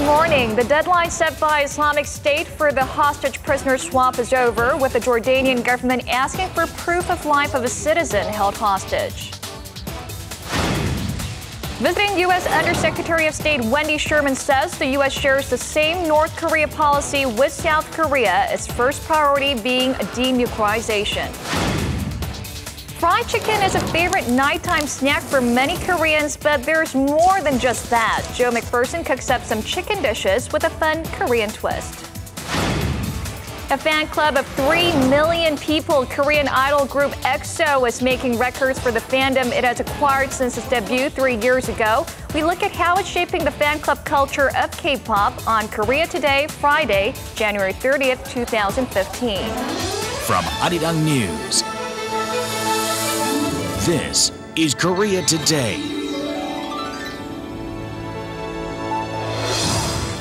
morning. The deadline set by Islamic State for the hostage prisoner swap is over, with the Jordanian government asking for proof of life of a citizen held hostage. Visiting U.S. Undersecretary of State Wendy Sherman says the U.S. shares the same North Korea policy with South Korea, its first priority being denuclearization. Fried chicken is a favorite nighttime snack for many Koreans, but there's more than just that. Joe McPherson cooks up some chicken dishes with a fun Korean twist. A fan club of 3 million people, Korean idol group EXO is making records for the fandom it has acquired since its debut 3 years ago. We look at how it's shaping the fan club culture of K-pop on Korea Today, Friday, January 30th, 2015. From Arirang News, this is Korea Today.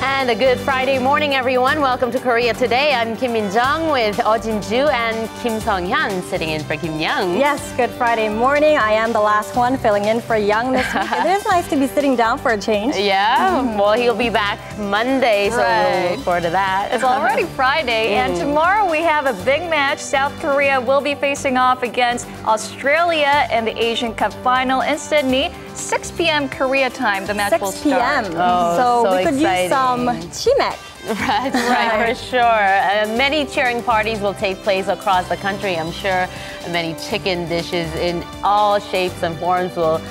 And a good Friday morning, everyone. Welcome to Korea Today. I'm Kim Min-jung with Jin-ju and Kim Sung-hyun sitting in for Kim Young. Yes, good Friday morning. I am the last one filling in for Young this week. It is nice to be sitting down for a change. Yeah, well, he'll be back Monday, so we'll look forward to that. It's already Friday, and tomorrow we have a big match. South Korea will be facing off against Australia in the Asian Cup final in Sydney. 6 p.m. Korea time, the match will start. 6 p.m. So we could exciting. use some chimek. Right, for sure. Many cheering parties will take place across the country, I'm sure. Many chicken dishes in all shapes and forms will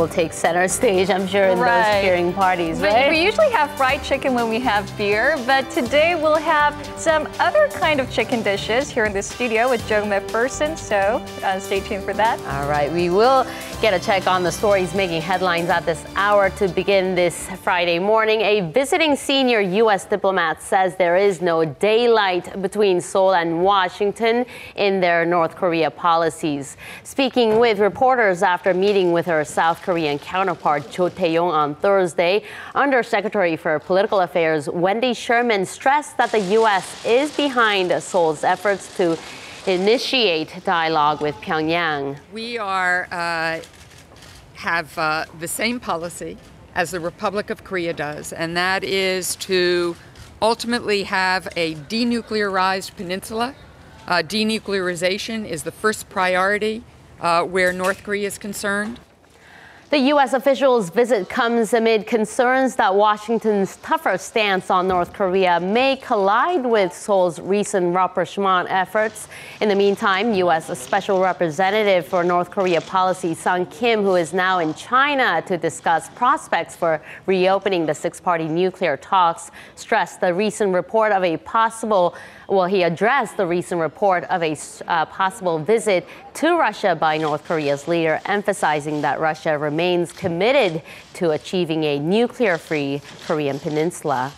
take center stage, I'm sure, in those cheering parties, right? We usually have fried chicken when we have beer, but today we'll have some other kind of chicken dishes here in the studio with Joe McPherson, so stay tuned for that. All right, we will get a check on the stories making headlines at this hour to begin this Friday morning. A visiting senior U.S. diplomat says there is no daylight between Seoul and Washington in their North Korea policies. Speaking with reporters after meeting with her South Korean counterpart Cho Tae-yong on Thursday, Undersecretary for Political Affairs Wendy Sherman stressed that the U.S. is behind Seoul's efforts to initiate dialogue with Pyongyang. We have the same policy as the Republic of Korea does, and that is to ultimately have a denuclearized peninsula. Denuclearization is the first priority where North Korea is concerned. The U.S. official's visit comes amid concerns that Washington's tougher stance on North Korea may collide with Seoul's recent rapprochement efforts. In the meantime, U.S. Special Representative for North Korea Policy Sung Kim, who is now in China to discuss prospects for reopening the six-party nuclear talks, stressed the recent report of a possible he addressed the recent report of a possible visit to Russia by North Korea's leader, emphasizing that Russia remains committed to achieving a nuclear-free Korean peninsula.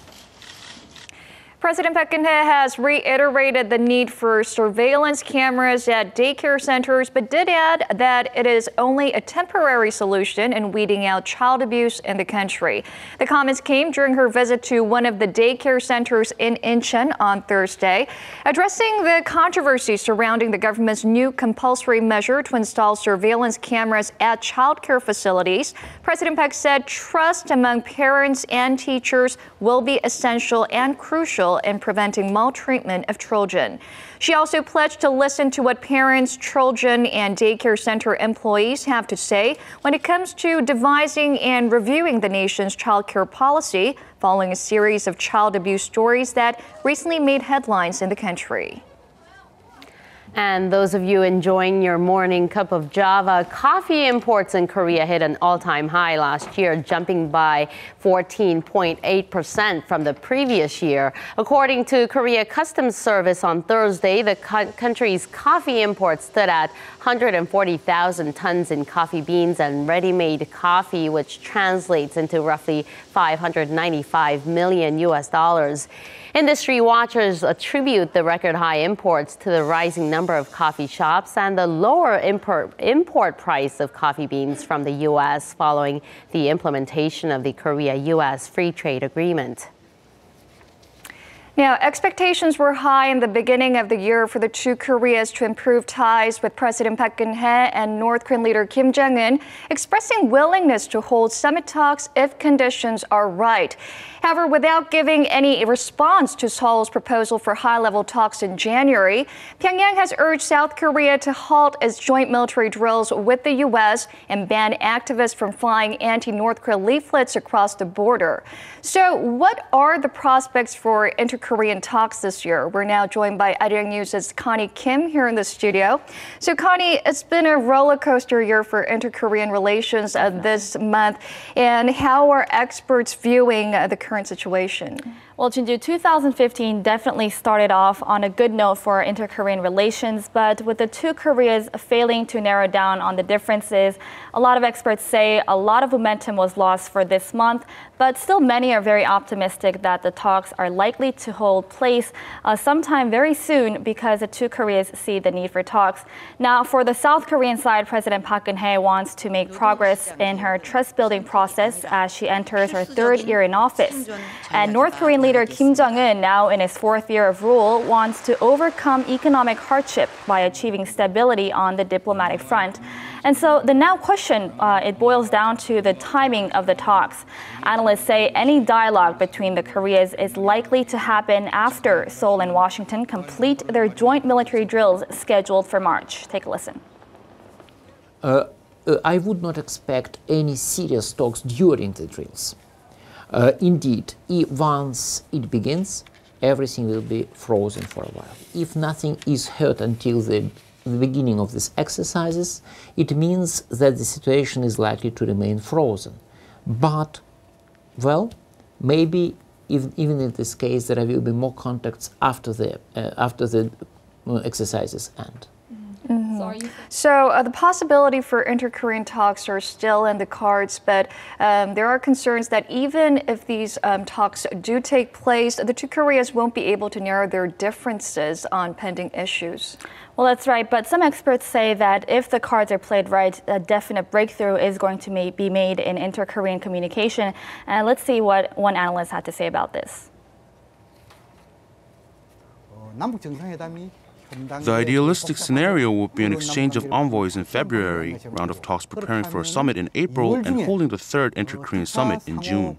President Park Geun-hye has reiterated the need for surveillance cameras at daycare centers, but did add that it is only a temporary solution in weeding out child abuse in the country. The comments came during her visit to one of the daycare centers in Incheon on Thursday. Addressing the controversy surrounding the government's new compulsory measure to install surveillance cameras at child care facilities, President Park said trust among parents and teachers will be essential and crucial in preventing maltreatment of children. She also pledged to listen to what parents, children, and daycare center employees have to say when it comes to devising and reviewing the nation's child care policy, following a series of child abuse stories that recently made headlines in the country. And those of you enjoying your morning cup of Java, coffee imports in Korea hit an all-time high last year, jumping by 14.8% from the previous year. According to Korea Customs Service on Thursday, the country's coffee imports stood at 140,000 tons in coffee beans and ready-made coffee, which translates into roughly $595 million US. Industry watchers attribute the record high imports to the rising number of coffee shops and the lower import price of coffee beans from the U.S. following the implementation of the Korea-U.S. Free Trade Agreement. Now, expectations were high in the beginning of the year for the two Koreas to improve ties with President Park Geun-hye and North Korean leader Kim Jong-un, expressing willingness to hold summit talks if conditions are right. However, without giving any response to Seoul's proposal for high-level talks in January, Pyongyang has urged South Korea to halt its joint military drills with the U.S. and ban activists from flying anti-North Korea leaflets across the border. So what are the prospects for inter-Korean talks this year? We're now joined by Arirang News' Connie Kim here in the studio. So Connie, it's been a roller coaster year for inter-Korean relations this month. And how are experts viewing the current situation? Well, Jinju, 2015 definitely started off on a good note for inter-Korean relations, but with the two Koreas failing to narrow down on the differences, a lot of experts say a lot of momentum was lost for this month, but still many are very optimistic that the talks are likely to hold place sometime very soon because the two Koreas see the need for talks. Now, for the South Korean side, President Park Geun-hye wants to make progress in her trust-building process as she enters her third year in office. And North Korean leader Kim Jong-un, now in his fourth year of rule, wants to overcome economic hardship by achieving stability on the diplomatic front. And so the now question, it boils down to the timing of the talks. Analysts say any dialogue between the Koreas is likely to happen after Seoul and Washington complete their joint military drills scheduled for March. Take a listen. I would not expect any serious talks during the drills. Indeed, once it begins, everything will be frozen for a while. If nothing is heard until the beginning of these exercises, it means that the situation is likely to remain frozen. But, well, maybe even in this case, there will be more contacts after the exercises end. So the possibility for inter-Korean talks are still in the cards, but there are concerns that even if these talks do take place, the two Koreas won't be able to narrow their differences on pending issues. Well, that's right, but some experts say that if the cards are played right, a definite breakthrough is going to be made in inter-Korean communication. And let's see what one analyst had to say about this. The idealistic scenario would be an exchange of envoys in February, round of talks preparing for a summit in April, and holding the third inter-Korean summit in June.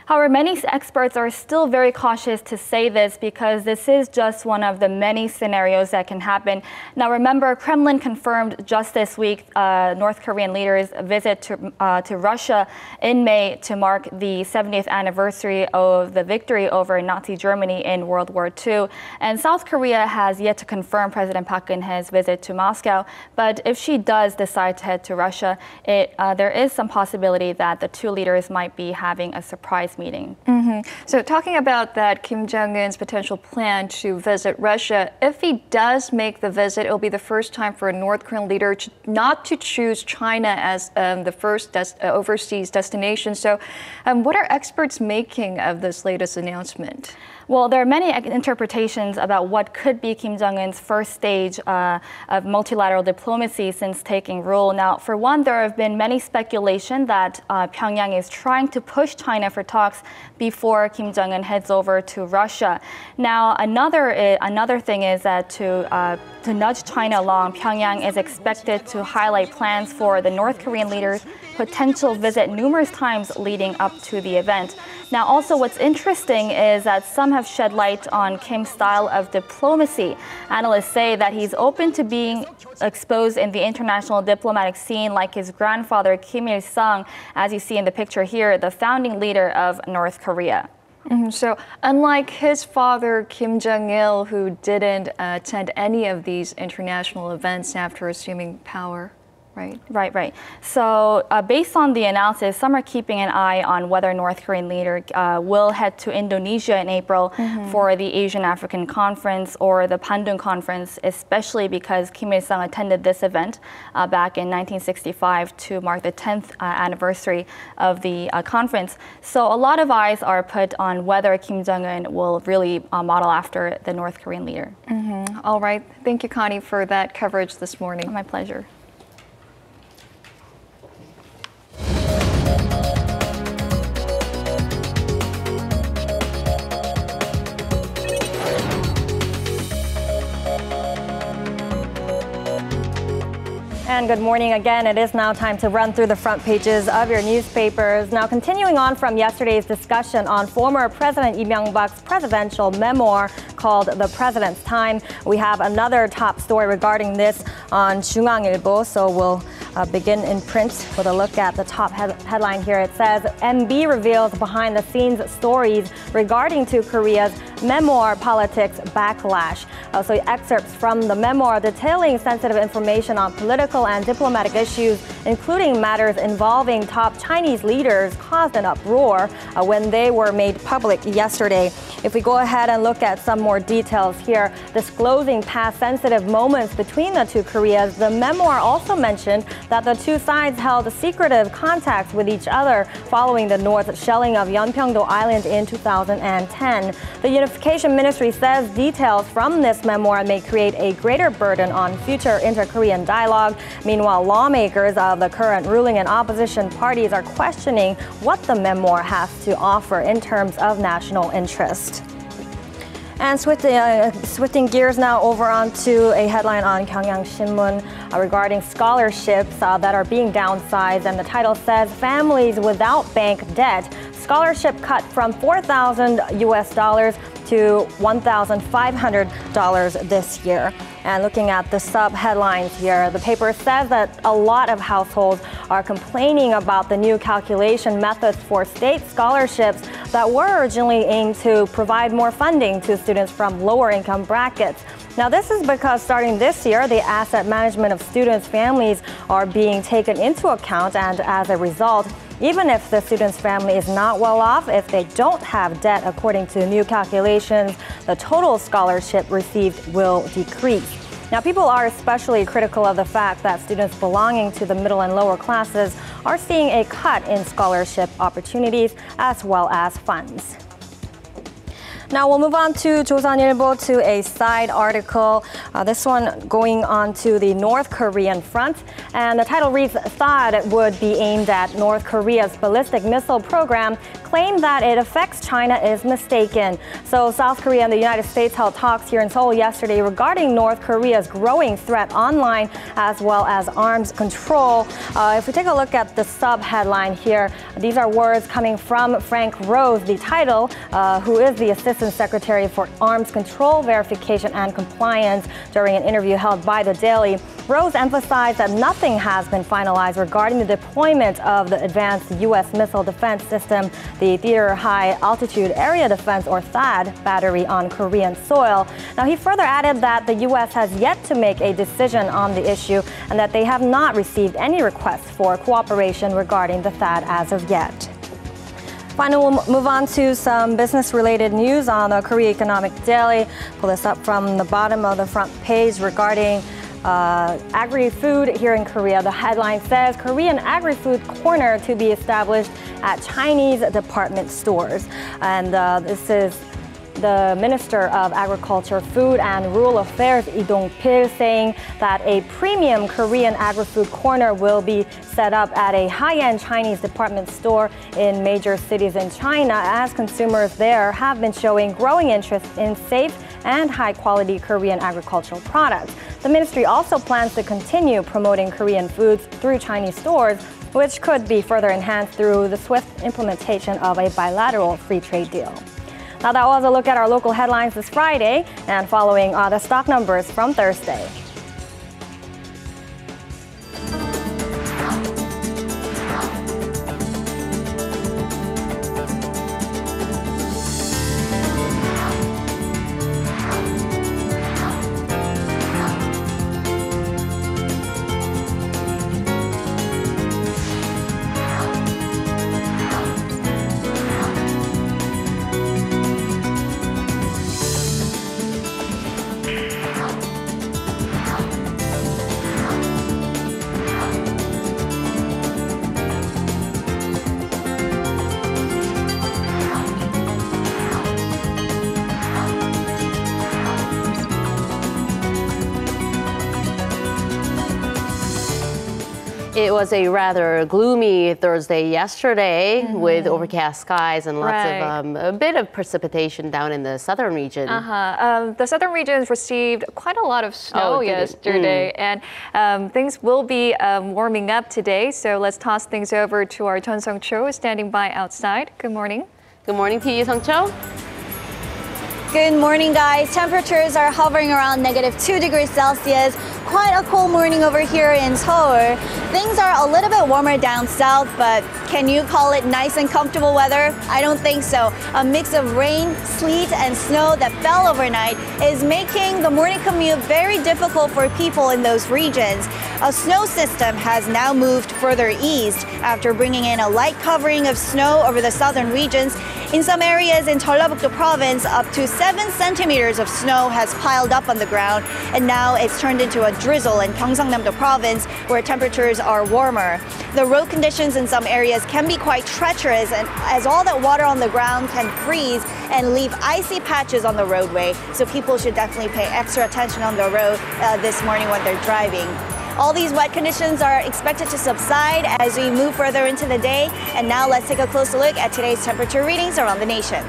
However, many experts are still very cautious to say this because this is just one of the many scenarios that can happen. Now, remember, Kremlin confirmed just this week North Korean leaders' visit to Russia in May to mark the 70th anniversary of the victory over Nazi Germany in World War II. And South Korea has yet to confirm President Park Geun-hye's visit to Moscow. But if she does decide to head to Russia, there is some possibility that the two leaders might be having a surprise meeting. So talking about that, Kim Jong-un's potential plan to visit Russia, if he does make the visit, it will be the first time for a North Korean leader not to choose China as the first overseas destination. So what are experts making of this latest announcement? Well, there are many interpretations about what could be Kim Jong-un's first stage of multilateral diplomacy since taking rule. Now, for one, there have been many speculation that Pyongyang is trying to push China for talks before Kim Jong-un heads over to Russia. Now, another thing is that to nudge China along, Pyongyang is expected to highlight plans for the North Korean leader's potential visit numerous times leading up to the event. Now, also what's interesting is that some have shed light on Kim's style of diplomacy. Analysts say that he's open to being exposed in the international diplomatic scene like his grandfather Kim Il-sung, as you see in the picture here, the founding leader of North Korea. So unlike his father, Kim Jong-il, who didn't attend any of these international events after assuming power. Right. So based on the analysis, some are keeping an eye on whether North Korean leader will head to Indonesia in April for the Asian African Conference or the Bandung Conference, especially because Kim Il-sung attended this event back in 1965 to mark the 10th anniversary of the conference. So a lot of eyes are put on whether Kim Jong-un will really model after the North Korean leader. All right. Thank you, Connie, for that coverage this morning. My pleasure. And good morning again. It is now time to run through the front pages of your newspapers. Now, continuing on from yesterday's discussion on former President Lee Myung-bak's presidential memoir called The President's Time, we have another top story regarding this on 중앙일보. So we'll begin in print with a look at the top headline here. It says, MB reveals behind-the-scenes stories regarding to Korea's memoir politics backlash. So excerpts from the memoir detailing sensitive information on political and diplomatic issues, including matters involving top Chinese leaders, caused an uproar when they were made public yesterday. If we go ahead and look at some more details here, disclosing past sensitive moments between the two Koreas, the memoir also mentioned that the two sides held secretive contacts with each other following the North's shelling of Yeonpyeong-do Island in 2010. The Unification Ministry says details from this memoir may create a greater burden on future inter-Korean dialogue. Meanwhile, lawmakers of the current ruling and opposition parties are questioning what the memoir has to offer in terms of national interest. And switching gears now over onto a headline on Gyeongyang Shinmun regarding scholarships that are being downsized. And the title says, families without bank debt, scholarship cut from $4,000 US to $1,500 this year. And looking at the sub-headlines here, the paper says that a lot of households are complaining about the new calculation methods for state scholarships that were originally aimed to provide more funding to students from lower income brackets. Now, this is because starting this year, the asset management of students' families are being taken into account, and as a result, even if the student's family is not well off, if they don't have debt according to new calculations, the total scholarship received will decrease. Now, people are especially critical of the fact that students belonging to the middle and lower classes are seeing a cut in scholarship opportunities as well as funds. Now we'll move on to 조선일보 to a side article. This one going on to the North Korean front. And the title reads, THAAD would be aimed at North Korea's ballistic missile program. Claim that it affects China is mistaken. So South Korea and the United States held talks here in Seoul yesterday regarding North Korea's growing threat online as well as arms control. If we take a look at the sub-headline here, these are words coming from Frank Rose, the title, who is the Assistant Secretary for Arms Control, Verification and Compliance, during an interview held by The Daily. Rose emphasized that nothing has been finalized regarding the deployment of the Advanced U.S. Missile Defense System, the Theater High Altitude Area Defense, or THAAD, battery on Korean soil. Now, he further added that the U.S. has yet to make a decision on the issue and that they have not received any requests for cooperation regarding the THAAD as of yet. Finally, we'll move on to some business-related news on the Korea Economic Daily. Pull this up from the bottom of the front page regarding agri-food here in Korea. The headline says, Korean agri-food corner to be established at Chinese department stores. And this is the Minister of Agriculture, Food and Rural Affairs, Lee Dong-pil, saying that a premium Korean agri-food corner will be set up at a high-end Chinese department store in major cities in China, as consumers there have been showing growing interest in safe and high-quality Korean agricultural products. The ministry also plans to continue promoting Korean foods through Chinese stores, which could be further enhanced through the swift implementation of a bilateral free trade deal. Now that was a look at our local headlines this Friday, and following are the stock numbers from Thursday. It was a rather gloomy Thursday yesterday with overcast skies and lots of a bit of precipitation down in the southern region. The southern regions received quite a lot of snow yesterday, and things will be warming up today. So let's toss things over to our Chun Sung-cho standing by outside. Good morning. Good morning to you, Sung-cho. Good morning, guys. Temperatures are hovering around -2 degrees Celsius. Quite a cool morning over here in Seoul. Things are a little bit warmer down south, but can you call it nice and comfortable weather? I don't think so. A mix of rain, sleet, and snow that fell overnight is making the morning commute very difficult for people in those regions. A snow system has now moved further east after bringing in a light covering of snow over the southern regions. In some areas in Jeollabuk-do province, up to 7 centimeters of snow has piled up on the ground, and now it's turned into a drizzle in Gyeongsangnam-do province, where temperatures are warmer. The road conditions in some areas can be quite treacherous, and as all that water on the ground can freeze and leave icy patches on the roadway, so people should definitely pay extra attention on the road this morning when they're driving. All these wet conditions are expected to subside as we move further into the day. And now let's take a closer look at today's temperature readings around the nation.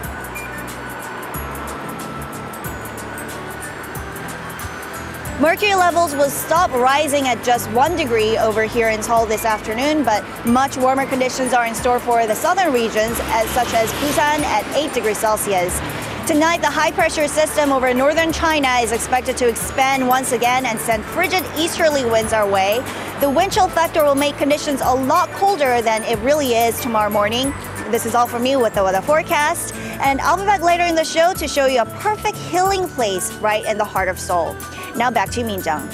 Mercury levels will stop rising at just 1 degree over here in Seoul this afternoon, but much warmer conditions are in store for the southern regions, such as Busan at 8 degrees Celsius. Tonight, the high-pressure system over northern China is expected to expand once again and send frigid easterly winds our way. The wind chill factor will make conditions a lot colder than it really is tomorrow morning. This is all from me with the weather forecast, and I'll be back later in the show to show you a perfect healing place right in the heart of Seoul. Now back to Min-jung.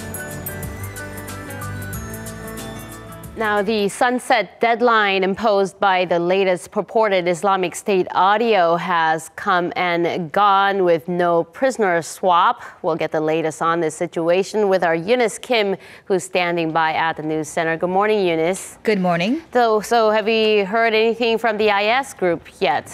Now, the sunset deadline imposed by the latest purported Islamic State audio has come and gone with no prisoner swap. We'll get the latest on this situation with our Eunice Kim, who's standing by at the news center. Good morning, Eunice. Good morning. So have you heard anything from the IS group yet?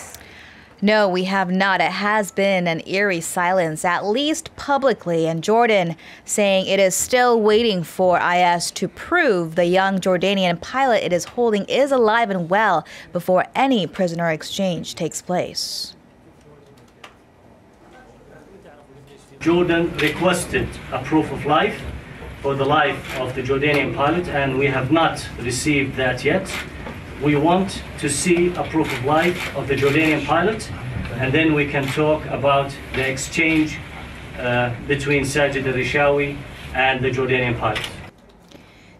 No, we have not. It has been an eerie silence, at least publicly, and Jordan saying it is still waiting for IS to prove the young Jordanian pilot it is holding is alive and well before any prisoner exchange takes place. Jordan requested a proof of life for the life of the Jordanian pilot, and we have not received that yet. We want to see a proof of life of the Jordanian pilot, and then we can talk about the exchange between Sajid al-Rishawi and the Jordanian pilot.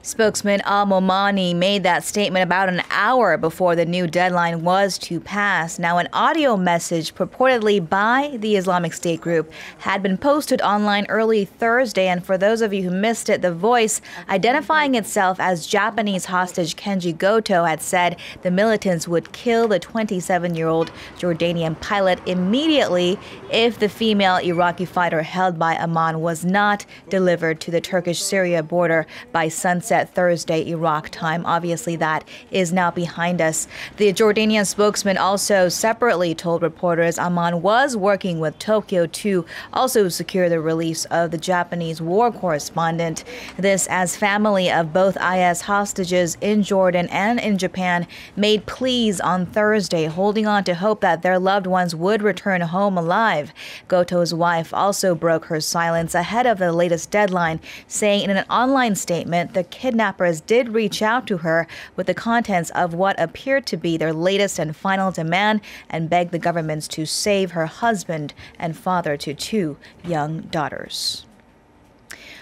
Spokesman Al-Momani made that statement about an hour before the new deadline was to pass. Now, an audio message purportedly by the Islamic State group had been posted online early Thursday, and for those of you who missed it, the voice identifying itself as Japanese hostage Kenji Goto had said the militants would kill the 27-year-old Jordanian pilot immediately if the female Iraqi fighter held by Amman was not delivered to the Turkish-Syria border by sunset Thursday Iraq time. Obviously, that is now behind us. The Jordanian spokesman also separately told reporters Amman was working with Tokyo to also secure the release of the Japanese war correspondent. This as family of both IS hostages in Jordan and in Japan made pleas on Thursday, holding on to hope that their loved ones would return home alive. Goto's wife also broke her silence ahead of the latest deadline, saying in an online statement the kidnappers did reach out to her with the contents of what appeared to be their latest and final demand and begged the governments to save her husband and father to 2 young daughters.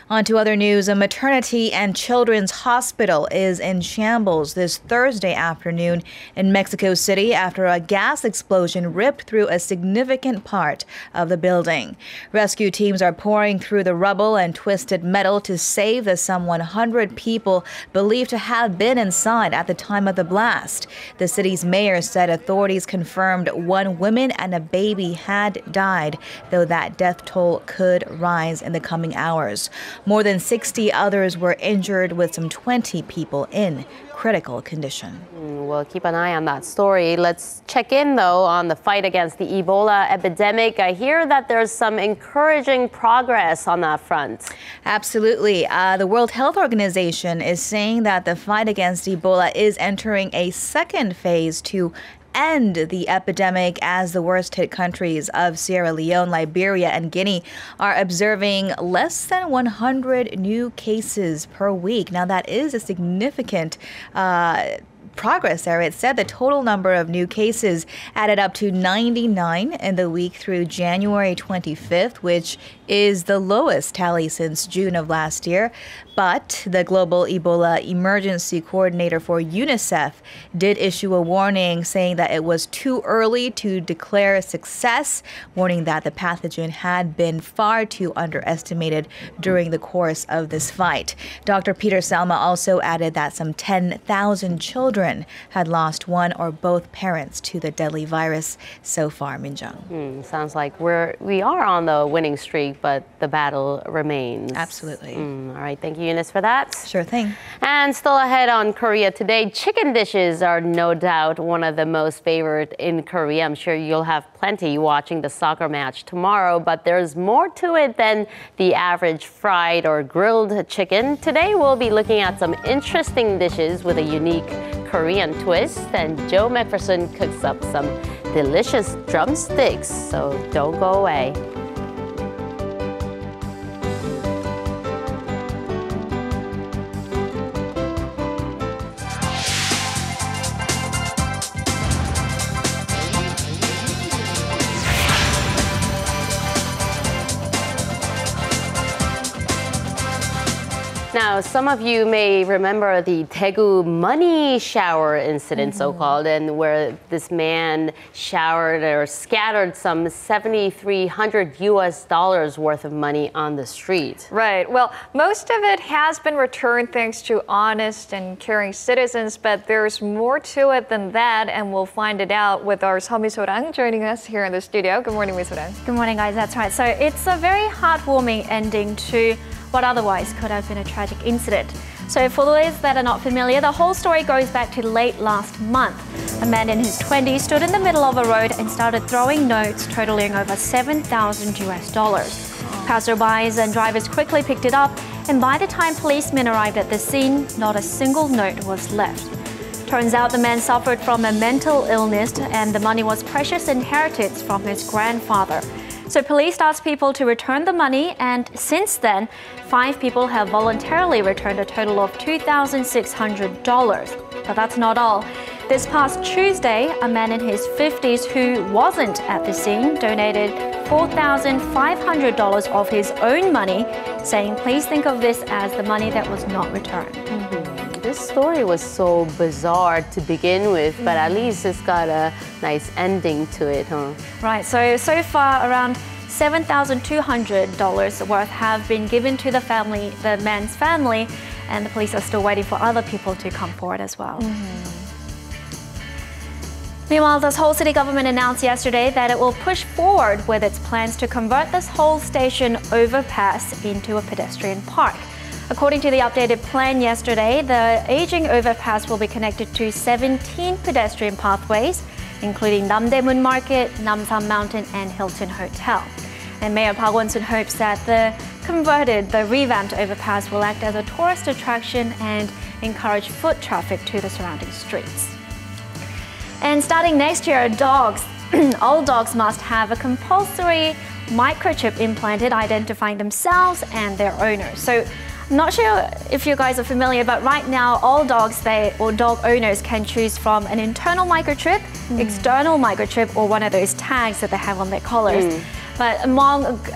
On to other news. A maternity and children's hospital is in shambles this Thursday afternoon in Mexico City after a gas explosion ripped through a significant part of the building. Rescue teams are pouring through the rubble and twisted metal to save the some 100 people believed to have been inside at the time of the blast. The city's mayor said authorities confirmed 1 woman and a baby had died, though that death toll could rise in the coming hours. More than 60 others were injured, with some 20 people in critical condition. We'll keep an eye on that story. Let's check in, though, on the fight against the Ebola epidemic. I hear that there's some encouraging progress on that front. Absolutely. The World Health Organization is saying that the fight against Ebola is entering a second phase to end the epidemic as the worst-hit countries of Sierra Leone, Liberia, and Guinea are observing less than 100 new cases per week. Now, that is a significant progress there. It said the total number of new cases added up to 99 in the week through January 25th, which is the lowest tally since June of last year. But the Global Ebola Emergency Coordinator for UNICEF did issue a warning saying that it was too early to declare a success, warning that the pathogen had been far too underestimated during the course of this fight. Dr. Peter Salma also added that some 10,000 children had lost one or both parents to the deadly virus so far, Minjung. Sounds like we are on the winning streak, but the battle remains. Absolutely. All right, thank you, Eunice, for that. Sure thing. And still ahead on Korea Today, chicken dishes are no doubt one of the most favored in Korea. I'm sure you'll have plenty watching the soccer match tomorrow, but there's more to it than the average fried or grilled chicken. Today, we'll be looking at some interesting dishes with a unique Korean twist, and Joe McPherson cooks up some delicious drumsticks, so don't go away. Now, some of you may remember the Daegu money shower incident, so-called, and where this man showered or scattered some $7,300 worth of money on the street. Right. Well, most of it has been returned thanks to honest and caring citizens, but there's more to it than that, and we'll find it out with our Seo Mi-sorang joining us here in the studio. Good morning, Mi-sorang. Good morning, guys. That's right. So it's a very heartwarming ending to what otherwise could have been a tragic incident. So for those that are not familiar, the whole story goes back to late last month. A man in his 20s stood in the middle of a road and started throwing notes totaling over $7,000. Passerbys and drivers quickly picked it up, and by the time policemen arrived at the scene, not a single note was left. Turns out the man suffered from a mental illness, and the money was precious inheritance from his grandfather. So police asked people to return the money, and since then, 5 people have voluntarily returned a total of $2,600. But that's not all. This past Tuesday, a man in his 50s who wasn't at the scene donated $4,500 of his own money, saying, "Please think of this as the money that was not returned." This story was so bizarre to begin with, but at least it's got a nice ending to it, huh? Right, so far around $7,200 worth have been given to the man's family, and the police are still waiting for other people to come forward as well. Meanwhile, the Seoul city government announced yesterday that it will push forward with its plans to convert this whole station overpass into a pedestrian park. According to the updated plan yesterday, the aging overpass will be connected to 17 pedestrian pathways, including Namdaemun Market, Namsan Mountain, and Hilton Hotel. And Mayor Park Won-sun hopes that the revamped overpass will act as a tourist attraction and encourage foot traffic to the surrounding streets. And starting next year, all dogs must have a compulsory microchip implanted identifying themselves and their owners. So I'm not sure if you guys are familiar, but right now all dog owners can choose from an internal microchip, external microchip, or one of those tags that they have on their collars. But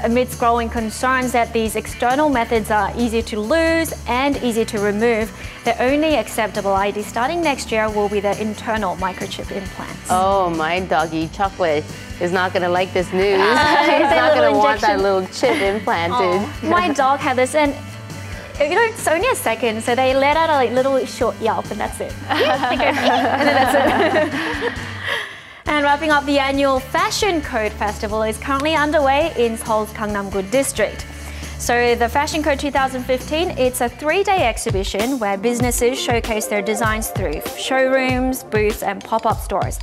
amidst growing concerns that these external methods are easy to lose and easy to remove, the only acceptable ID starting next year will be the internal microchip implants. Oh, my doggy Chocolate is not going to like this news. He's not going to want that little chip implanted. My dog had this, and it's only a second, so they let out a little short yelp, and that's it. And then that's it. And wrapping up, the annual Fashion Code Festival is currently underway in Seoul's Gangnam-gu district. So the Fashion Code 2015, it's a 3-day exhibition where businesses showcase their designs through showrooms, booths, and pop-up stores.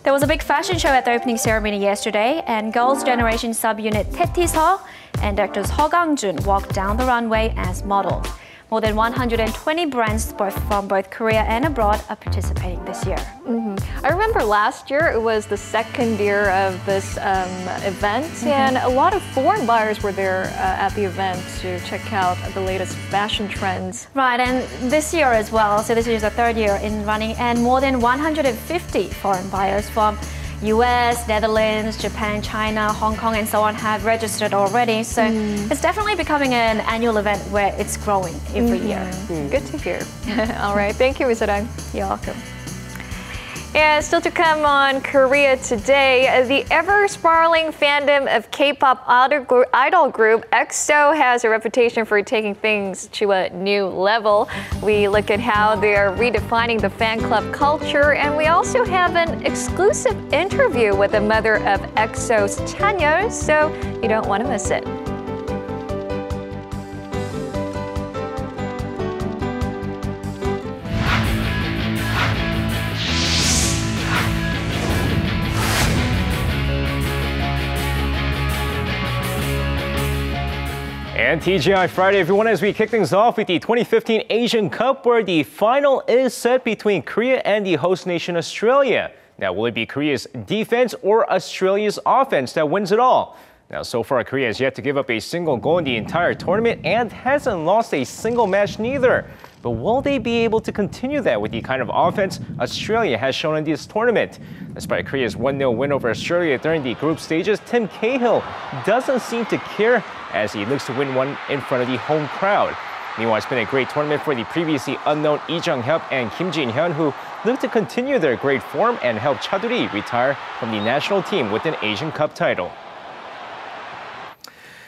There was a big fashion show at the opening ceremony yesterday, and Girls' Generation subunit Tettiso and actors Ho Gang-jun walked down the runway as models. More than 120 brands from both Korea and abroad are participating this year. I remember last year it was the second year of this event, and a lot of foreign buyers were there at the event to check out the latest fashion trends. Right, and this year as well, so this is the third year in running, and more than 150 foreign buyers from US, Netherlands, Japan, China, Hong Kong, and so on have registered already. So it's definitely becoming an annual event where it's growing every year. Good to hear. All right, thank you, Arirang. You're welcome. And still to come on Korea Today, the ever-sprawling fandom of K-pop idol group EXO has a reputation for taking things to a new level. We look at how they're redefining the fan club culture, and we also have an exclusive interview with the mother of EXO's Chanyeol, so you don't want to miss it. And TGI Friday, everyone, as we kick things off with the 2015 Asian Cup, where the final is set between Korea and the host nation Australia. Now, will it be Korea's defense or Australia's offense that wins it all? Now, so far, Korea has yet to give up a single goal in the entire tournament and hasn't lost a single match neither. But will they be able to continue that with the kind of offense Australia has shown in this tournament? Despite Korea's 1-0 win over Australia during the group stages, Tim Cahill doesn't seem to care as he looks to win one in front of the home crowd. Meanwhile, it's been a great tournament for the previously unknown Lee Jung-hyuk and Kim Jin-hyun, who look to continue their great form and help Chaduri retire from the national team with an Asian Cup title.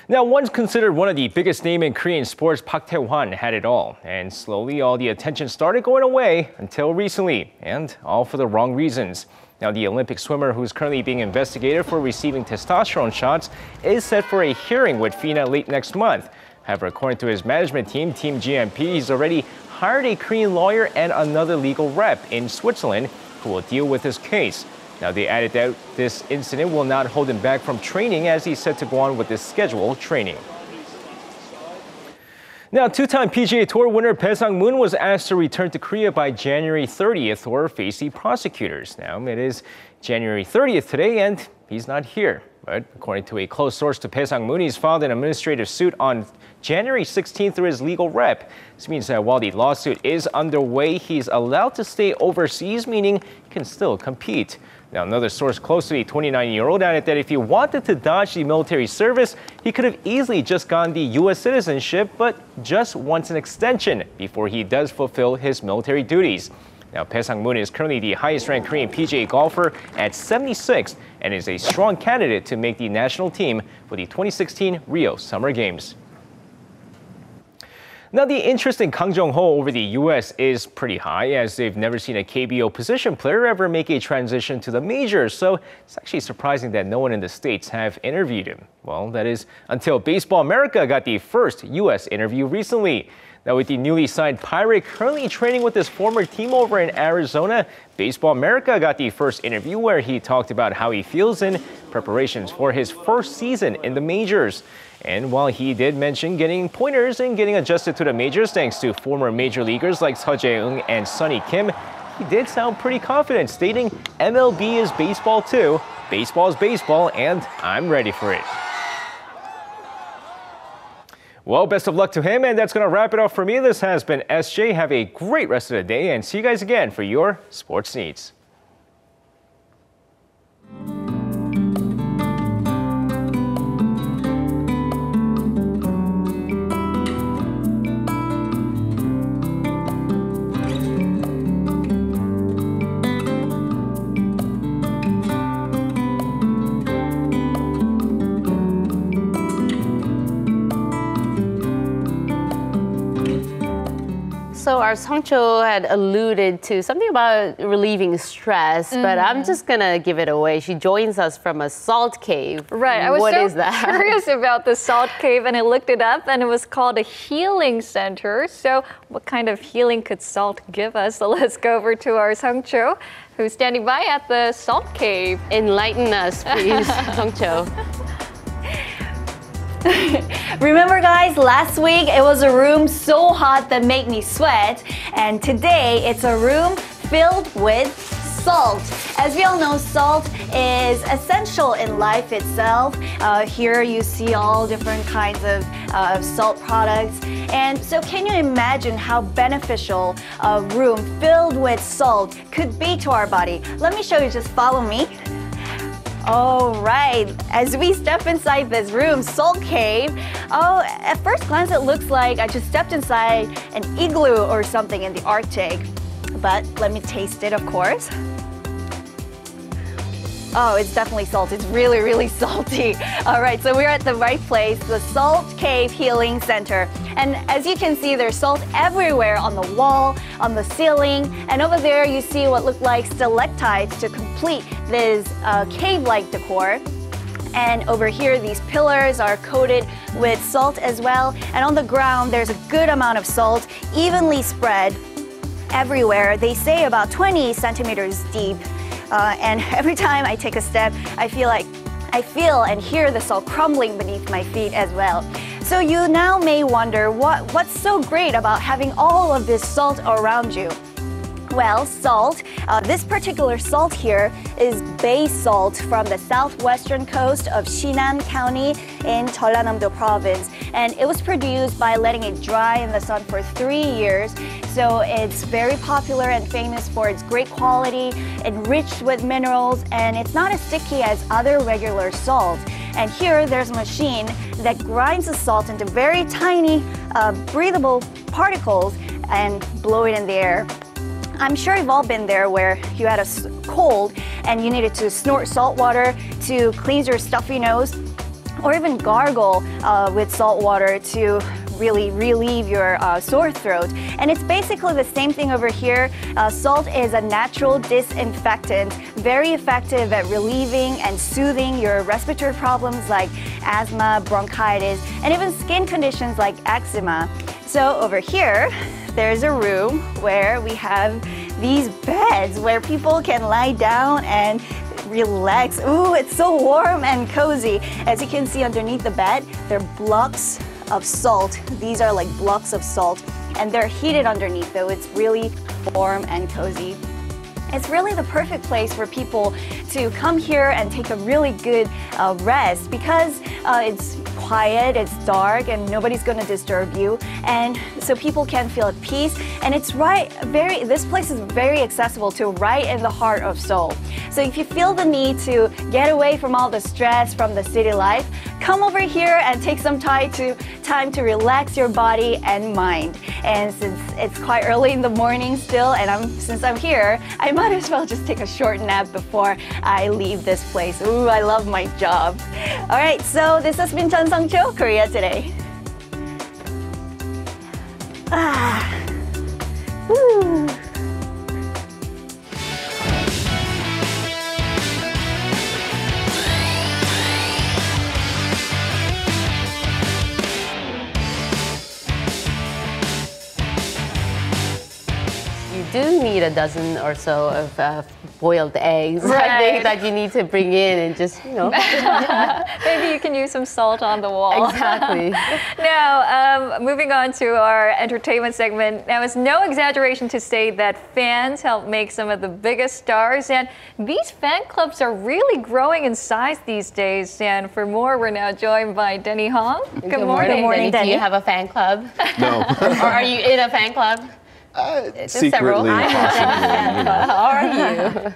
Now, once considered one of the biggest names in Korean sports, Park Tae-hwan had it all. And slowly, all the attention started going away until recently, and all for the wrong reasons. Now, the Olympic swimmer, who's currently being investigated for receiving testosterone shots, is set for a hearing with FINA late next month. However, according to his management team, Team GMP, he's already hired a Korean lawyer and another legal rep in Switzerland who will deal with his case. Now, they added that this incident will not hold him back from training, as he's set to go on with his scheduled training. Now, two-time PGA Tour winner Bae Sang-moon was asked to return to Korea by January 30th or face the prosecutors. Now, it is January 30th today, and he's not here. But according to a close source to Bae Sang-moon, he's filed an administrative suit on January 16th through his legal rep. This means that while the lawsuit is underway, he's allowed to stay overseas, meaning he can still compete. Now, another source close to the 29-year-old added that if he wanted to dodge the military service, he could have easily just gotten the U.S. citizenship, but just wants an extension before he does fulfill his military duties. Now, Bae Sang-moon is currently the highest-ranked Korean PGA golfer at 76th and is a strong candidate to make the national team for the 2016 Rio Summer Games. Now, the interest in Kang Jong-ho over the U.S. is pretty high, as they've never seen a KBO position player ever make a transition to the majors, so it's actually surprising that no one in the States have interviewed him. Well, that is until Baseball America got the first U.S. interview recently. Now, with the newly signed Pirate currently training with his former team over in Arizona, Baseball America got the first interview where he talked about how he feels in preparations for his first season in the majors. And while he did mention getting pointers and getting adjusted to the majors thanks to former major leaguers like Seo Jae-eung and Sonny Kim, he did sound pretty confident, stating MLB is baseball too, baseball is baseball, and I'm ready for it. Well, best of luck to him, and that's going to wrap it up for me. This has been SJ. Have a great rest of the day, and see you guys again for your sports needs. So our Songcho had alluded to something about relieving stress, but I'm just gonna give it away. She joins us from a salt cave. Right, I was curious about the salt cave, and I looked it up, and it was called a healing center. So what kind of healing could salt give us? So let's go over to our Songcho, who's standing by at the salt cave. Enlighten us, please, Songcho. Remember guys, last week it was a room so hot that made me sweat, and today it's a room filled with salt. As we all know, salt is essential in life itself. Here you see all different kinds of salt products. And so can you imagine how beneficial a room filled with salt could be to our body? Let me show you, just follow me. All right, as we step inside this room, salt cave, at first glance it looks like I just stepped inside an igloo or something in the Arctic. But let me taste it, of course. Oh, it's definitely salt. It's really, really salty. All right, so we're at the right place, the Salt Cave Healing Center. And as you can see, there's salt everywhere on the wall, on the ceiling, and over there you see what look like stalactites to complete this cave-like decor. And over here, these pillars are coated with salt as well. And on the ground, there's a good amount of salt, evenly spread everywhere. They say about 20 centimeters deep. And every time I take a step, I feel and hear the salt crumbling beneath my feet as well. So you now may wonder what's so great about having all of this salt around you. Well, salt, this particular salt here is bay salt from the southwestern coast of Sinan County in Jeollanam-do province. And it was produced by letting it dry in the sun for 3 years. So it's very popular and famous for its great quality, enriched with minerals, and it's not as sticky as other regular salt. And here there's a machine that grinds the salt into very tiny, breathable particles and blow it in the air. I'm sure you've all been there where you had a cold and you needed to snort salt water to cleanse your stuffy nose, or even gargle with salt water to really relieve your sore throat. And it's basically the same thing over here. Salt is a natural disinfectant, very effective at relieving and soothing your respiratory problems like asthma, bronchitis, and even skin conditions like eczema. So over here, there's a room where we have these beds where people can lie down and relax. Ooh, it's so warm and cozy. As you can see underneath the bed, there are blocks of salt. These are like blocks of salt, and they're heated underneath, though it's really warm and cozy. It's really the perfect place for people to come here and take a really good rest because it's quiet, it's dark, and nobody's going to disturb you, and so people can feel at peace. And it's this place is very accessible to right in the heart of Seoul. So if you feel the need to get away from all the stress from the city life, come over here and take some time to relax your body and mind. And since it's quite early in the morning still, and since I'm here, I might as well just take a short nap before I leave this place. Ooh, I love my job. All right, so this has been Chun Sung-cho, Korea Today. Woo. Do need a dozen or so of boiled eggs. Right. I think that you need to bring in and just, Maybe you can use some salt on the wall. Exactly. Now, moving on to our entertainment segment. Now, it's no exaggeration to say that fans help make some of the biggest stars, and these fan clubs are really growing in size these days. And for more, we're now joined by Denny Hong. Good morning. Good morning, Denny. Do you have a fan club? No. Or are you in a fan club? Secretly, possibly. Are you?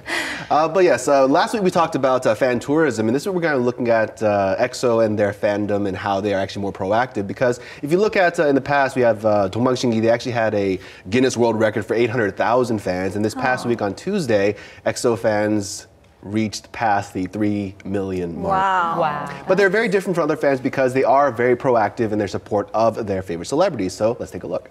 But yes, last week we talked about fan tourism, and this week we're kind of looking at EXO and their fandom and how they are actually more proactive. Because if you look at in the past, we have Dongbangshingi. They actually had a Guinness World Record for 800,000 fans, and this past week on Tuesday, EXO fans reached past the 3 million mark. Wow. But they're very different from other fans because they are very proactive in their support of their favorite celebrities. So let's take a look.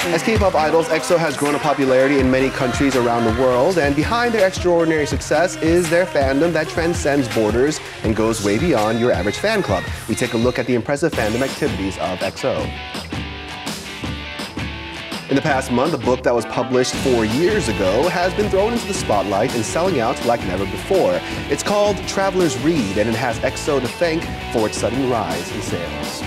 As K-pop idols, EXO has grown in popularity in many countries around the world, and behind their extraordinary success is their fandom that transcends borders and goes way beyond your average fan club. We take a look at the impressive fandom activities of EXO. In the past month, a book that was published 4 years ago has been thrown into the spotlight and selling out like never before. It's called Travelers Read, and it has EXO to thank for its sudden rise in sales.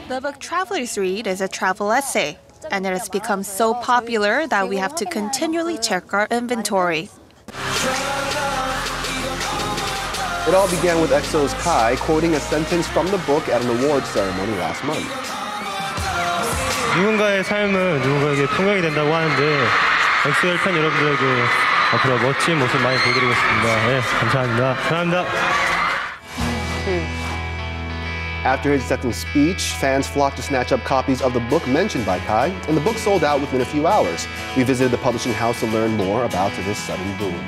The book Travelers Read is a travel essay, and it has become so popular that we have to continually check our inventory. It all began with EXO's Kai quoting a sentence from the book at an awards ceremony last month. 누군가의 삶은 누군가에게 풍경이 된다고 하는데 엑소의 팬 여러분들에게 앞으로 멋진 모습 많이 보여드리겠습니다. 네, 감사합니다. 사랑합니다. After his acceptance speech, fans flocked to snatch up copies of the book mentioned by Kai, and the book sold out within a few hours. We visited the publishing house to learn more about this sudden boom.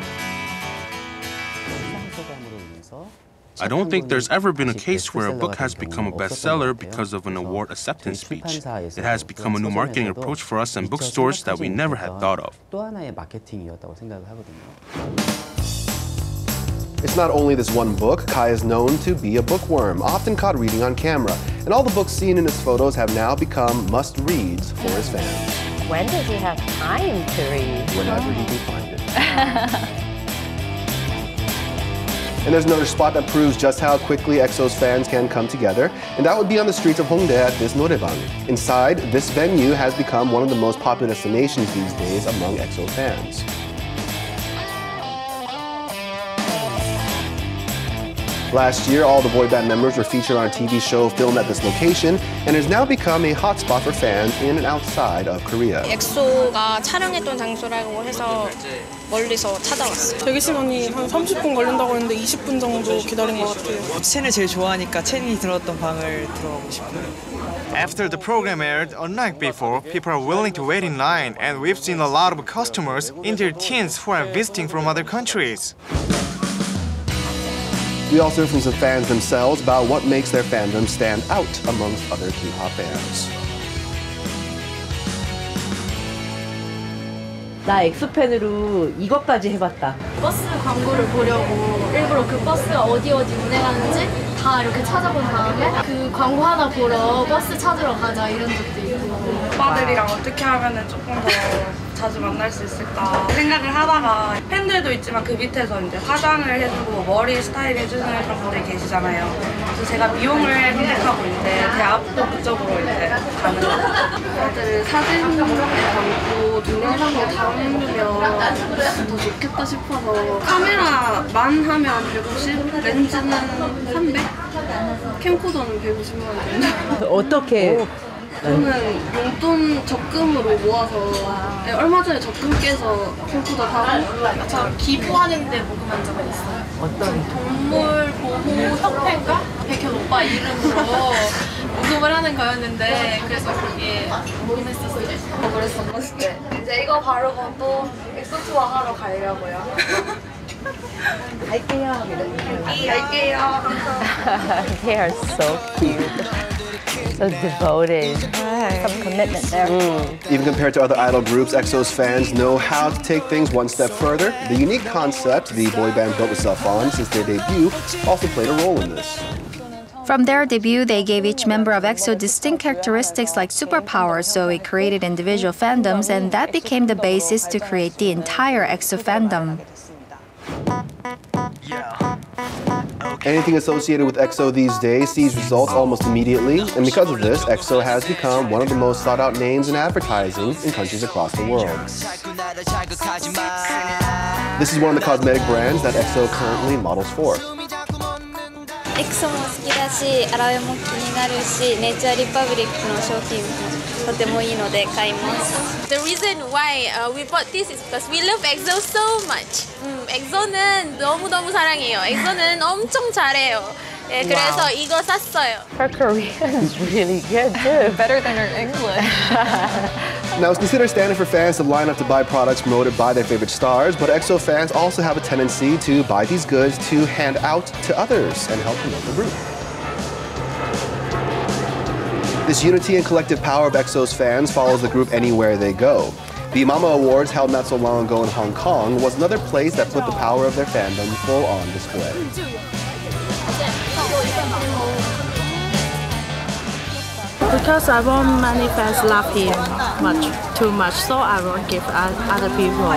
I don't think there's ever been a case where a book has become a bestseller because of an award acceptance speech. It has become a new marketing approach for us and bookstores that we never had thought of. It's not only this one book. Kai is known to be a bookworm, often caught reading on camera. And all the books seen in his photos have now become must-reads for his fans. When does he have time to read? Whenever he can find it. And there's another spot that proves just how quickly EXO's fans can come together, and that would be on the streets of Hongdae at this noraebang. Inside, this venue has become one of the most popular destinations these days among EXO fans. Last year, all the boy band members were featured on a TV show filmed at this location, and has now become a hotspot for fans in and outside of Korea. 엑소가 촬영했던 장소라고 해서 멀리서 찾아왔어요. 대기 시간이 한 30분 걸린다고 했는데 20분 정도 기다린 것 같아요. 첸을 제일 좋아하니까 첸이 들었던 방을 들어가고 싶어요. After the program aired, unlike before, people are willing to wait in line, and we've seen a lot of customers in their teens who are visiting from other countries. We also heard from some fans themselves about what makes their fandom stand out amongst other K-pop fans. 나 엑소팬으로 이것까지 해봤다. 버스 광고를 보려고 일부러 그 버스가 어디 운행하는지 다 이렇게 찾아본 다음에 그 광고 하나 보러 버스 찾으러 가자 이런 적도 있고. 오빠들이랑 어떻게 하면 조금 더 자주 만날 수 있을까 생각을 하다가 팬들도 있지만 그 밑에서 이제 화장을 해주고 머리 스타일 해주는 그런 분들 계시잖아요. 그래서 제가 미용을 선택하고 이제 제 앞도 그쪽으로 이제 가는 거예요. 오빠들 사진 담고 동영상으로 담으면 더 좋겠다 싶어서 카메라만 하면 150, 렌즈는 300, 캠코더는 150만 원 정도. 어떻게? 저는 용돈 적금으로 모아서 얼마 전에 적금 깨서 캠코더 사고 저 기부하는데 모금한 적은 있어요. 어떤? 동물 보호 협회인가? 백현 오빠 이름으로 모금을 하는 거였는데 그래서 거기에 모금했었어요. 그랬었어. 네. 이제 이거 바르고 또 엑소 투어 하러 가려고요. 갈게요. 갈게요. They are so cute. So devoted. Some commitment there. Even compared to other idol groups, EXO's fans know how to take things one step further. The unique concept the boy band built itself on since their debut also played a role in this. From their debut, they gave each member of EXO distinct characteristics like superpowers, so it created individual fandoms, and that became the basis to create the entire EXO fandom. Anything associated with EXO these days sees results almost immediately, and because of this, EXO has become one of the most sought-out names in advertising in countries across the world. This is one of the cosmetic brands that EXO currently models for. エクソも好きだし、アラベも気になるし、ネイチャーリパブリックの商品もとてもいいので買います。The reason why we bought this is because we love EXO so much. 엑소는 너무너무 사랑해요. 엑소는 엄청 잘해요. 네, 그래서 이거 샀어요. Her Korean is really good too. Better than her English. Now, it's considered standard for fans to line up to buy products promoted by their favorite stars, but EXO fans also have a tendency to buy these goods to hand out to others and help promote the group. This unity and collective power of EXO's fans follows the group anywhere they go. The Mama Awards held not so long ago in Hong Kong was another place that put the power of their fandom full on display. Because I want many fans love him too much, so I won't give other people.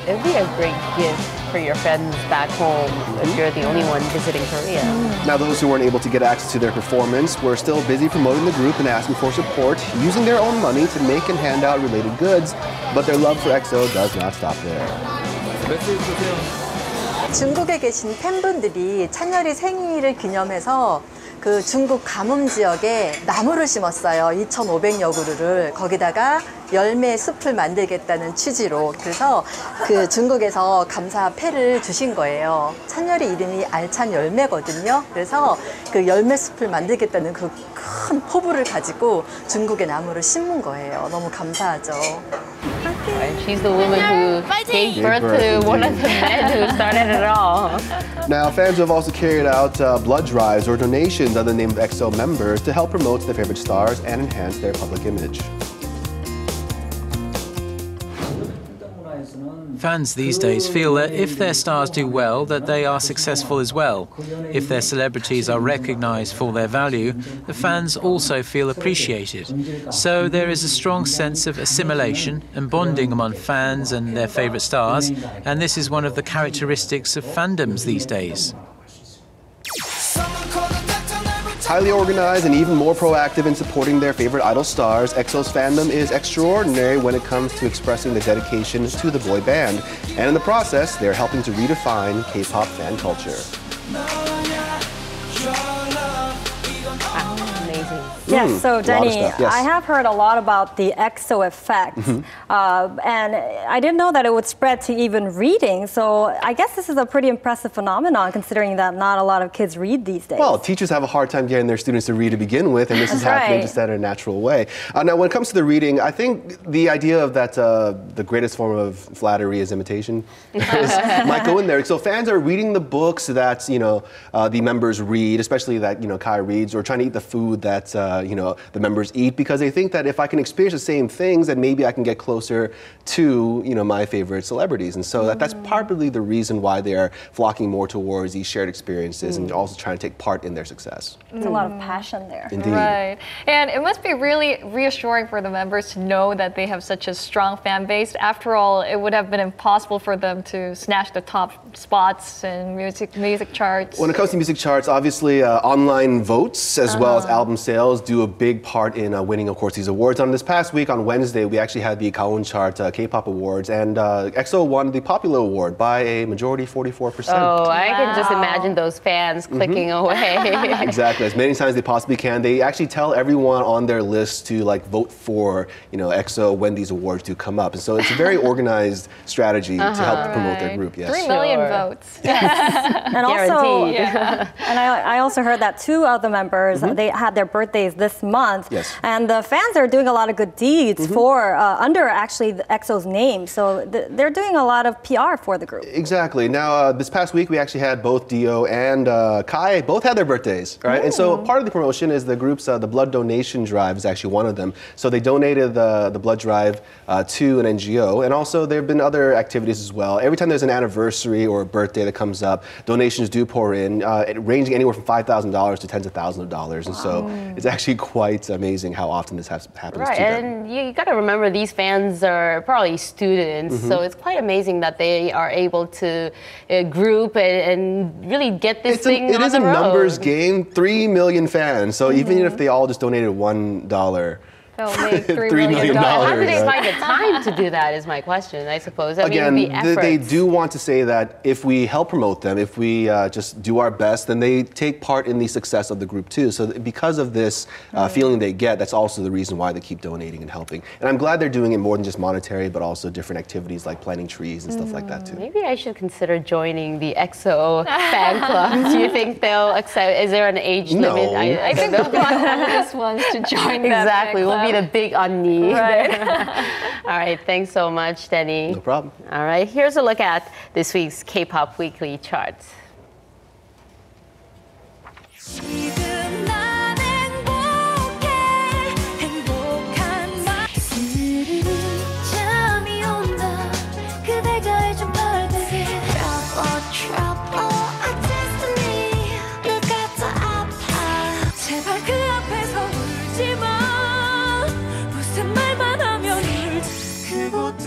It would be a great gift for your friends back home if you're the only one visiting Korea. Now, those who weren't able to get access to their performance were still busy promoting the group and asking for support, using their own money to make and hand out related goods. But their love for EXO does not stop there. 중국에 계신 팬분들이 찬열이 생일을 기념해서 그 중국 가뭄 지역에 나무를 심었어요. 2,500여 그루를. 거기다가 열매 숲을 만들겠다는 취지로. 그래서 그 중국에서 감사패를 주신 거예요. 찬열이 이름이 알찬 열매거든요. 그래서 그 열매 숲을 만들겠다는 그 큰 포부를 가지고 중국의 나무를 심은 거예요. 너무 감사하죠. She's the woman who gave birth to one of the men who started it all. Now, fans have also carried out blood drives or donations under the name of EXO members to help promote their favorite stars and enhance their public image. Fans these days feel that if their stars do well, that they are successful as well. If their celebrities are recognized for their value, the fans also feel appreciated. So there is a strong sense of assimilation and bonding among fans and their favorite stars, and this is one of the characteristics of fandoms these days. Highly organized and even more proactive in supporting their favorite idol stars, EXO's fandom is extraordinary when it comes to expressing the dedication to the boy band. And in the process, they're helping to redefine K-pop fan culture. Yes, so Denny, yes. I have heard a lot about the EXO effect, and I didn't know that it would spread to even reading, so I guess this is a pretty impressive phenomenon considering that not a lot of kids read these days. Well, teachers have a hard time getting their students to read to begin with, and this is happening just in a natural way. Now, when it comes to the reading, I think the idea of that the greatest form of flattery is imitation might go in there. So fans are reading the books that, the members read, especially that, Kai reads, or trying to eat the food that, the members eat, because they think that if I can experience the same things, then maybe I can get closer to, my favorite celebrities. And so that's probably the reason why they are flocking more towards these shared experiences and also trying to take part in their success. There's a lot of passion there. Indeed. Right. And it must be really reassuring for the members to know that they have such a strong fan base. After all, it would have been impossible for them to snatch the top spots in music charts. When it comes to music charts, obviously online votes as well as album sales do a big part in winning, of course, these awards. On this past week, on Wednesday, we actually had the Gaon Chart K-pop Awards, and EXO won the Popular Award by a majority 44%. Oh, I can just imagine those fans clicking away. Exactly, as many times as they possibly can. They actually tell everyone on their list to vote for EXO when these awards do come up, and so it's a very organized strategy to help promote their group. Yes. 3 million votes. Yes. And also, and I also heard that 2 of the members they had their birthdays this month, and the fans are doing a lot of good deeds for under actually the EXO's name. So they're doing a lot of PR for the group. Exactly. Now this past week we actually had both Dio and Kai both had their birthdays, right? And so part of the promotion is the group's the blood donation drive is actually one of them. So they donated the blood drive to an NGO, and also there have been other activities as well. Every time there's an anniversary or a birthday that comes up, donations do pour in, ranging anywhere from $5,000 to tens of thousands of dollars. And so it's actually quite amazing how often this happens to them. And you got to remember these fans are probably students, so it's quite amazing that they are able to group and really get this thing on the road. It is a numbers game, 3 million fans. So even if they all just donated $1, they'll make $3 million. How do they find the time to do that is my question, I suppose. Again, the efforts. they do want to say that if we help promote them, if we just do our best, then they take part in the success of the group too. So because of this feeling they get, that's also the reason why they keep donating and helping. And I'm glad they're doing it more than just monetary, but also different activities like planting trees and stuff like that too. Maybe I should consider joining the EXO fan club. Do you think they'll accept? Is there an age limit? I think they'll be the oldest ones to join Exactly. We'll be the big 언니. Right. All right. Thanks so much, Denny. No problem. All right. Here's a look at this week's K-pop weekly charts.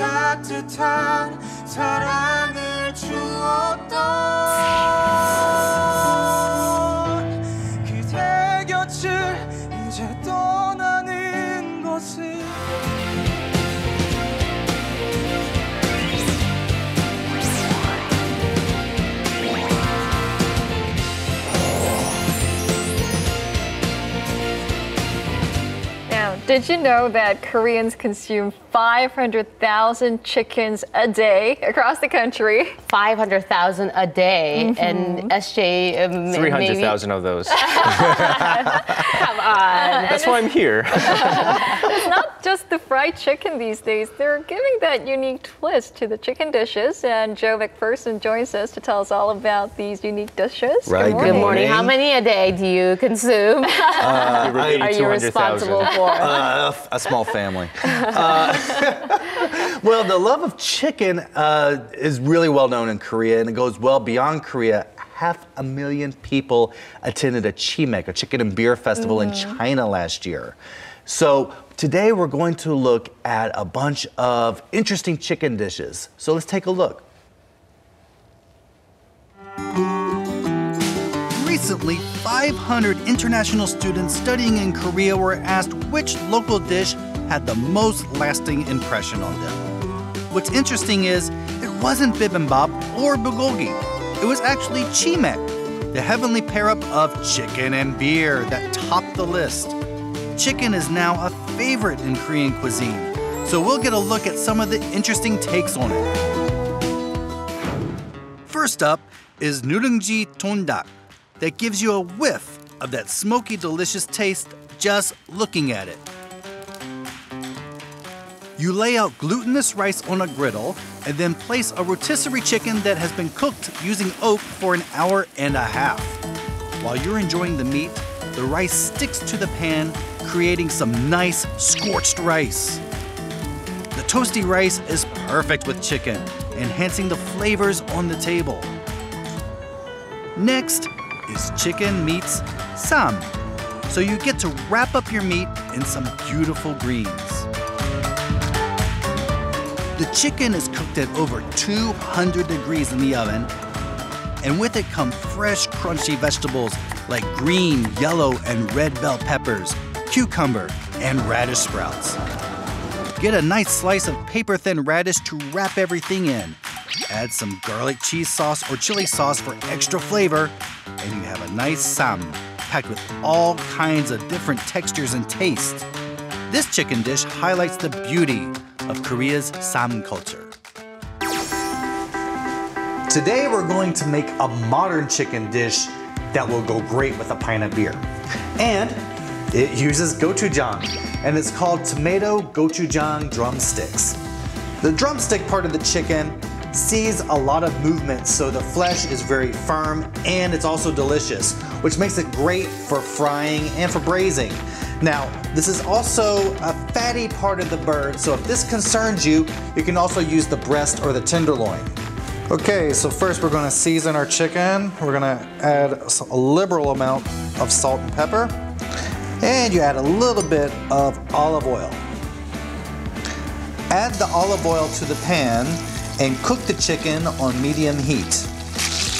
따뜻한 사랑을 주었던 그대 곁을 이제 떠나는 것을 Now, did you know that Koreans consume 500,000 chickens a day across the country? 500,000 a day, and SJ 300,000 of those. Come on. That's why I'm here. It's not just the fried chicken these days. They're giving that unique twist to the chicken dishes. And Joe McPherson joins us to tell us all about these unique dishes. Right. Good morning. How many a day do you consume? Are you responsible for? A small family. Well, the love of chicken is really well known in Korea, and it goes well beyond Korea. 500,000 people attended a chimek, a chicken and beer festival in China last year. So today we're going to look at a bunch of interesting chicken dishes. So let's take a look. Recently, 500 international students studying in Korea were asked which local dish had the most lasting impression on them. What's interesting is, it wasn't bibimbap or bulgogi. It was actually chimek, the heavenly pair-up of chicken and beer that topped the list. Chicken is now a favorite in Korean cuisine, so we'll get a look at some of the interesting takes on it. First up is nureungji dondak, that gives you a whiff of that smoky, delicious taste just looking at it. You lay out glutinous rice on a griddle and then place a rotisserie chicken that has been cooked using oak for an hour and a half. While you're enjoying the meat, the rice sticks to the pan, creating some nice scorched rice. The toasty rice is perfect with chicken, enhancing the flavors on the table. Next is chicken meets sam, so you get to wrap up your meat in some beautiful greens. The chicken is cooked at over 200 degrees in the oven, and with it come fresh, crunchy vegetables like green, yellow, and red bell peppers, cucumber, and radish sprouts. Get a nice slice of paper-thin radish to wrap everything in. Add some garlic cheese sauce or chili sauce for extra flavor, and you have a nice sam packed with all kinds of different textures and tastes. This chicken dish highlights the beauty of Korea's sam culture. Today we're going to make a modern chicken dish that will go great with a pint of beer. And it uses gochujang, and it's called tomato gochujang drumsticks. The drumstick part of the chicken sees a lot of movement, so the flesh is very firm and it's also delicious, which makes it great for frying and for braising. Now, this is also a fatty part of the bird, so if this concerns you, you can also use the breast or the tenderloin. Okay, so first we're going to season our chicken. We're going to add a liberal amount of salt and pepper, and you add a little bit of olive oil. Add the olive oil to the pan and cook the chicken on medium heat.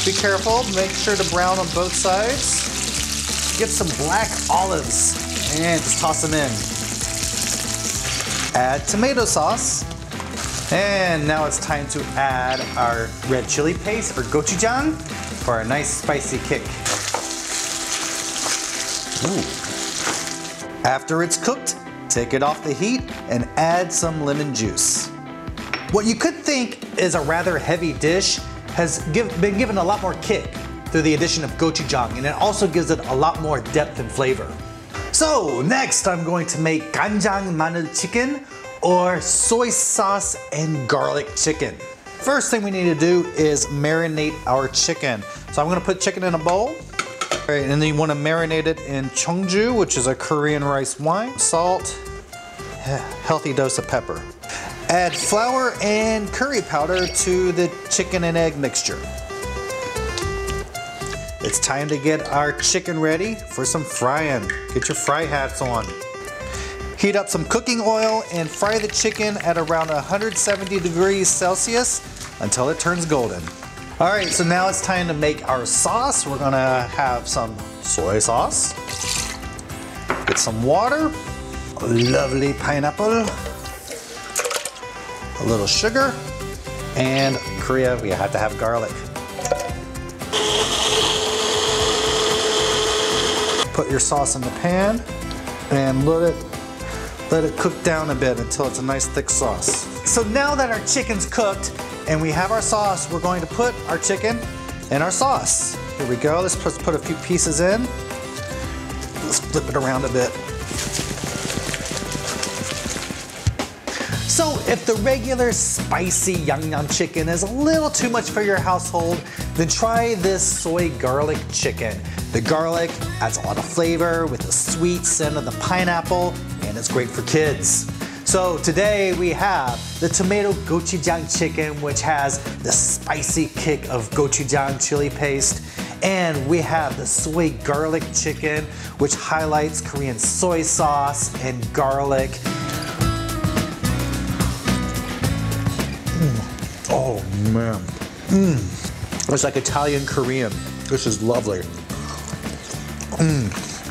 Be careful, make sure to brown on both sides. Get some black olives and just toss them in. Add tomato sauce. And now it's time to add our red chili paste, or gochujang, for a nice spicy kick. Ooh. After it's cooked, take it off the heat and add some lemon juice. What you could think is a rather heavy dish has been given a lot more kick through the addition of gochujang, and it also gives it a lot more depth and flavor. So next I'm going to make 간장 마늘 chicken, or soy sauce and garlic chicken. First thing we need to do is marinate our chicken. So I'm going to put chicken in a bowl. All right, and then you want to marinate it in cheongju, which is a Korean rice wine, salt, healthy dose of pepper. Add flour and curry powder to the chicken and egg mixture. It's time to get our chicken ready for some frying. Get your fry hats on. Heat up some cooking oil and fry the chicken at around 170 degrees Celsius until it turns golden. All right, so now it's time to make our sauce. We're gonna have some soy sauce. Get some water, a lovely pineapple, a little sugar, and Korea, we have to have garlic. Put your sauce in the pan and let it cook down a bit until it's a nice thick sauce. So now that our chicken's cooked and we have our sauce, we're going to put our chicken in our sauce. Here we go, let's put a few pieces in. Let's flip it around a bit. So if the regular spicy Yangnam chicken is a little too much for your household, then try this soy garlic chicken. The garlic adds a lot of flavor with the sweet scent of the pineapple, and it's great for kids. So today we have the tomato gochujang chicken, which has the spicy kick of gochujang chili paste. And we have the soy garlic chicken, which highlights Korean soy sauce and garlic. Oh man, it's like Italian Korean. This is lovely.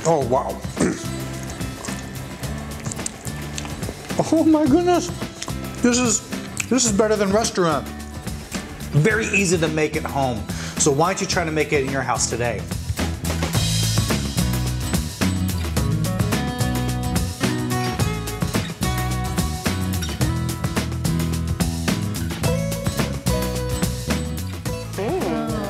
Oh wow. Oh my goodness, this is better than restaurant. Very easy to make at home. So why don't you try to make it in your house today?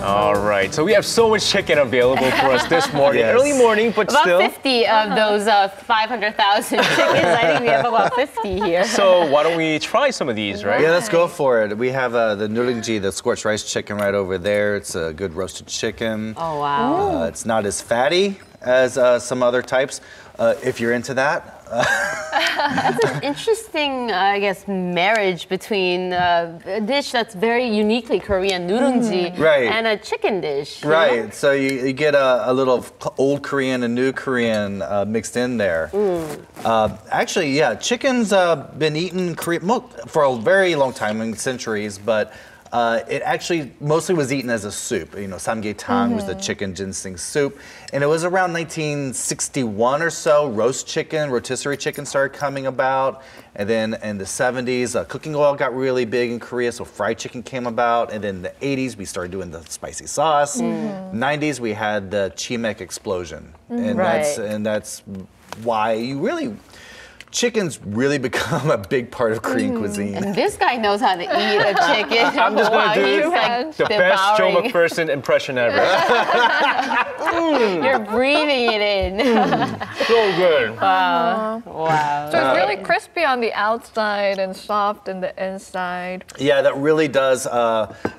All right, so we have so much chicken available for us this morning. Yes. Early morning, but about still. 50 of those 500,000 chickens. I think we have about 50 here. So why don't we try some of these, right? Yeah, let's go for it. We have the nuringji, the scorched rice chicken right over there. It's a good roasted chicken. Oh, wow. It's not as fatty as some other types, if you're into that. That's an interesting, I guess, marriage between a dish that's very uniquely Korean, nuringji, Right. and a chicken dish. you Right, know? so you get a little old Korean and new Korean mixed in there. Actually, yeah, chicken's been eaten in Korea for a very long time, in centuries, but it actually mostly was eaten as a soup. You know, samgyetang was the chicken ginseng soup. And it was around 1961 or so, roast chicken, rotisserie chicken started coming about. And then in the 70s, cooking oil got really big in Korea, so fried chicken came about. And then in the 80s, we started doing the spicy sauce. 90s, we had the chimek explosion. And that's why you really... Chicken's really become a big part of Korean cuisine. And this guy knows how to eat a chicken. I'm just going to do the best Joe McPherson impression ever. You're breathing it in. So good. Wow. Wow. So it's really crispy on the outside and soft in the inside. Yeah, that really does.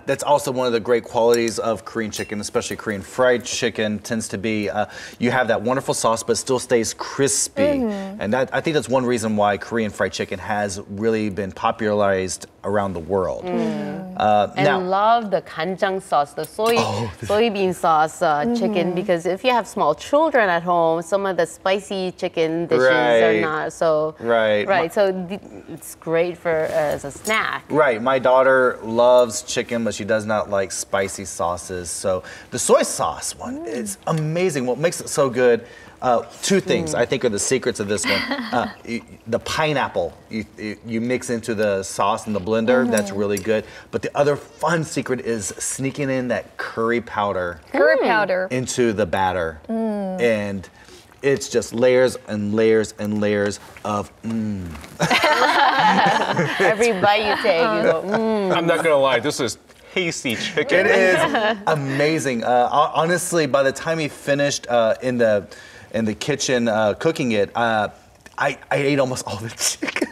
That's also one of the great qualities of Korean chicken, especially Korean fried chicken, tends to be you have that wonderful sauce, but still stays crispy. And that I think that's one reason why Korean fried chicken has really been popularized around the world. And Now, love the kanjang sauce, the soybean sauce chicken, because if you have small children at home, some of the spicy chicken dishes are not so. Right. So it's great for as a snack. Right. My daughter loves chicken, but she does not like spicy sauces. So the soy sauce one is amazing. What makes it so good? Two things I think are the secrets of this one. The pineapple you mix into the sauce in the blender, that's really good. But the other fun secret is sneaking in that curry powder. Into the batter. And it's just layers and layers and layers of Every bite you take, you go, I'm not gonna lie, this is tasty chicken. It is amazing. Honestly, by the time he finished in the kitchen cooking it, I ate almost all the chicken.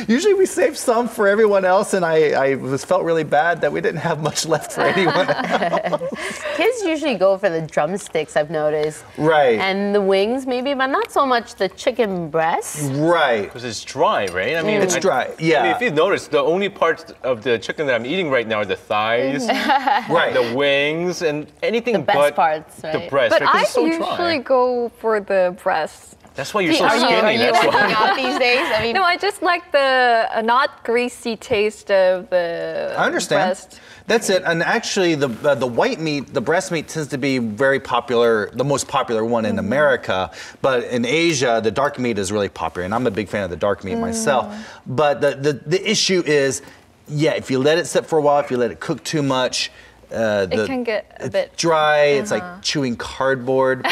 Usually we save some for everyone else, and I felt really bad that we didn't have much left for anyone else. Kids usually go for the drumsticks, I've noticed. Right. And the wings, maybe, but not so much the chicken breast. Right. Because it's dry, right? I mean, it's dry. Yeah. I mean, if you notice, the only parts of the chicken that I'm eating right now are the thighs, the wings, and anything the best but parts, right? the breast. But right? 'Cause I it's so usually dry. go for the breast. That's why you're so Are skinny. you That's working why. out these days? I mean, No, I just like the not greasy taste of the I understand. breast. That's it. And actually, the white meat, the breast meat, tends to be very popular, the most popular one in America. But in Asia, the dark meat is really popular, and I'm a big fan of the dark meat myself. But the issue is, yeah, if you let it sit for a while, if you let it cook too much, It can get a bit dry. It's like chewing cardboard.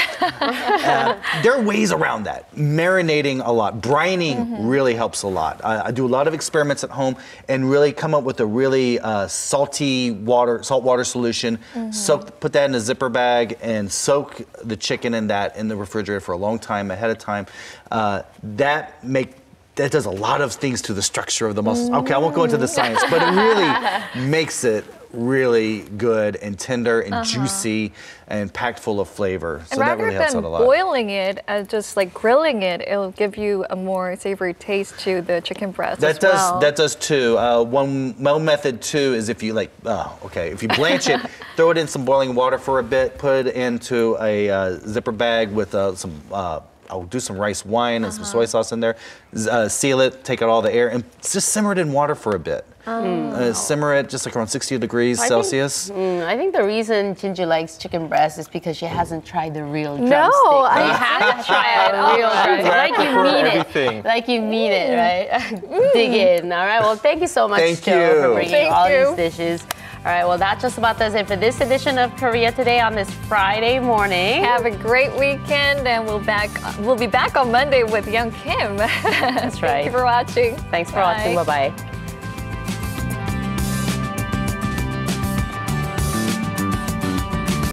There are ways around that. Marinating a lot, brining really helps a lot. I do a lot of experiments at home and really come up with a really salt water solution. Put that in a zipper bag and soak the chicken in that in the refrigerator for a long time ahead of time. That does a lot of things to the structure of the muscles. Okay, I won't go into the science, but it really makes it really good and tender and juicy and packed full of flavor. So that really helps out a lot. Rather than boiling it, just like grilling it, it'll give you a more savory taste to the chicken breast That as does well. that does too. One method too is if you if you blanch it, throw it in some boiling water for a bit, put it into a zipper bag with some. I'll do some rice wine and some soy sauce in there, seal it, take out all the air, and just simmer it in water for a bit. Simmer it just like around 60 degrees Celsius. I think the reason Ginger likes chicken breast is because she hasn't tried the real drumstick. No, You have to try a real drumstick. Like you mean it. Like you mean it, right? Dig in. All right. Well, thank you so much, Thank Joe, you. for bringing all these dishes. All right, well, that just about does it for this edition of Korea Today on this Friday morning. Have a great weekend, and we'll be back on Monday with Young Kim. That's right. Thank you for watching. Thanks for watching. Bye-bye.